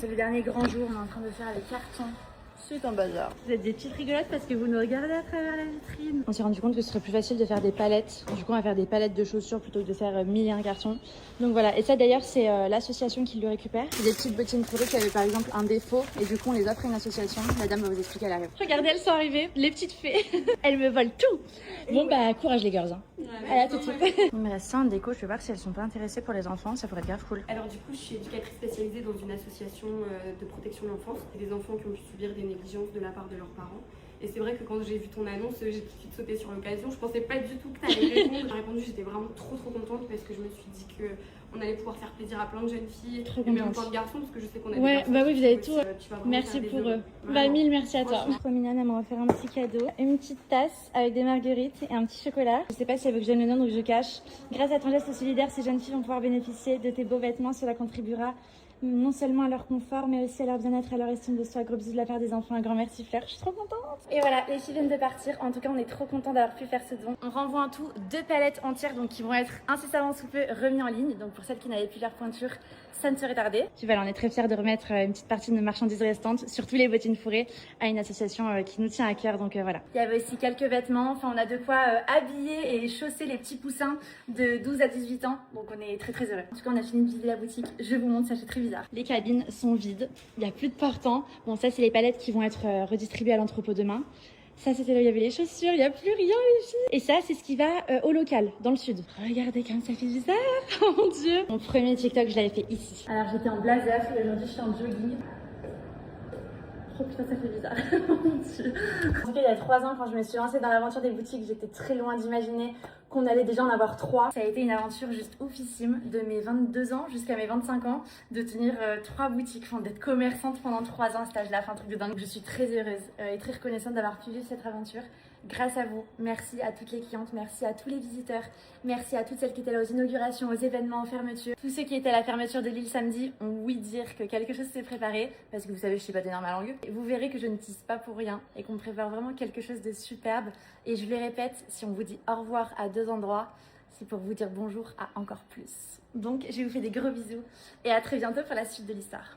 c'est le dernier grand jour, on est en train de faire les cartons. C'est un bazar. Vous êtes des petites rigolotes parce que vous nous regardez à travers la vitrine. On s'est rendu compte que ce serait plus facile de faire des palettes. Du coup, on va faire des palettes de chaussures plutôt que de faire 1001 cartons. Donc voilà, et ça d'ailleurs, c'est l'association qui le récupère. C'est des petites bottines fourrées qui avaient par exemple un défaut et du coup, on les offre à une association. La dame va vous expliquer, elle arrive. Regardez, elles sont arrivées, les petites fées. Elles me volent tout. Bon bah, courage les girls. Hein. Ouais, allez, à tout de suite. Il me reste ça en déco, je vais voir si elles sont pas intéressées pour les enfants, ça pourrait être grave cool. Alors du coup, je suis éducatrice spécialisée dans une association de protection de l'enfance et des enfants qui ont pu subir des négligences de la part de leurs parents. Et c'est vrai que quand j'ai vu ton annonce, j'ai tout de suite sauté sur l'occasion. Je pensais pas du tout que tu allais répondre. J'ai répondu, j'étais vraiment trop contente parce que je me suis dit que on allait pouvoir faire plaisir à plein de jeunes filles et même plein de garçons parce que je sais qu'on a des garçons bah oui, vous avez tout. aussi, Merci pour eux. Bah mille merci à toi. Trop mignonne, elle m'a offert un petit cadeau, une petite tasse avec des marguerites et un petit chocolat. Je sais pas si elle veut que je donne le nom donc je cache. Grâce à ton geste solidaire, ces jeunes filles vont pouvoir bénéficier de tes beaux vêtements. Cela contribuera non seulement à leur confort mais aussi à leur bien-être et à leur estime de soi. Gros bisous de la part des enfants, un grand merci Fleur, je suis trop contente. Et voilà, les filles viennent de partir, en tout cas on est trop contents d'avoir pu faire ce don. On renvoie en tout 2 palettes entières donc qui vont être incessamment sous peu remises en ligne. Donc pour celles qui n'avaient plus leur pointure, ça ne serait tardé. Tu vois, là, on est très fiers de remettre une petite partie de nos marchandises restantes, surtout les bottines fourrées, à une association qui nous tient à cœur. Donc voilà. Il y avait aussi quelques vêtements. Enfin, on a de quoi habiller et chausser les petits poussins de 12 à 18 ans. Donc on est très heureux. En tout cas, on a fini de vider la boutique. Je vous montre, ça fait très bizarre. Les cabines sont vides. Il n'y a plus de portants. Bon, ça, c'est les palettes qui vont être redistribuées à l'entrepôt demain. Ça, c'était là où il y avait les chaussures, il n'y a plus rien les filles. Et ça, c'est ce qui va au local, dans le sud. Regardez comme ça fait bizarre, oh mon dieu. Mon premier TikTok, je l'avais fait ici. Alors j'étais en blazer et aujourd'hui je suis en jogging. Oh putain, ça fait bizarre, oh mon dieu. En tout cas, il y a 3 ans, quand je me suis lancée dans l'aventure des boutiques, j'étais très loin d'imaginer qu'on allait déjà en avoir 3. Ça a été une aventure juste oufissime, de mes 22 ans jusqu'à mes 25 ans, de tenir 3 boutiques, enfin, d'être commerçante pendant 3 ans à cet âge-là, enfin un truc de dingue. Je suis très heureuse et très reconnaissante d'avoir pu vivre cette aventure. Grâce à vous, merci à toutes les clientes, merci à tous les visiteurs, merci à toutes celles qui étaient là aux inaugurations, aux événements, aux fermetures. Tous ceux qui étaient à la fermeture de l'île samedi ont oui dire que quelque chose s'est préparé, parce que vous savez, je sais pas tenir ma langue. Et vous verrez que je ne tisse pas pour rien et qu'on prépare vraiment quelque chose de superbe. Et je le répète, si on vous dit au revoir à 2 endroits, c'est pour vous dire bonjour à encore plus. Donc, je vous fais des gros bisous et à très bientôt pour la suite de l'histoire.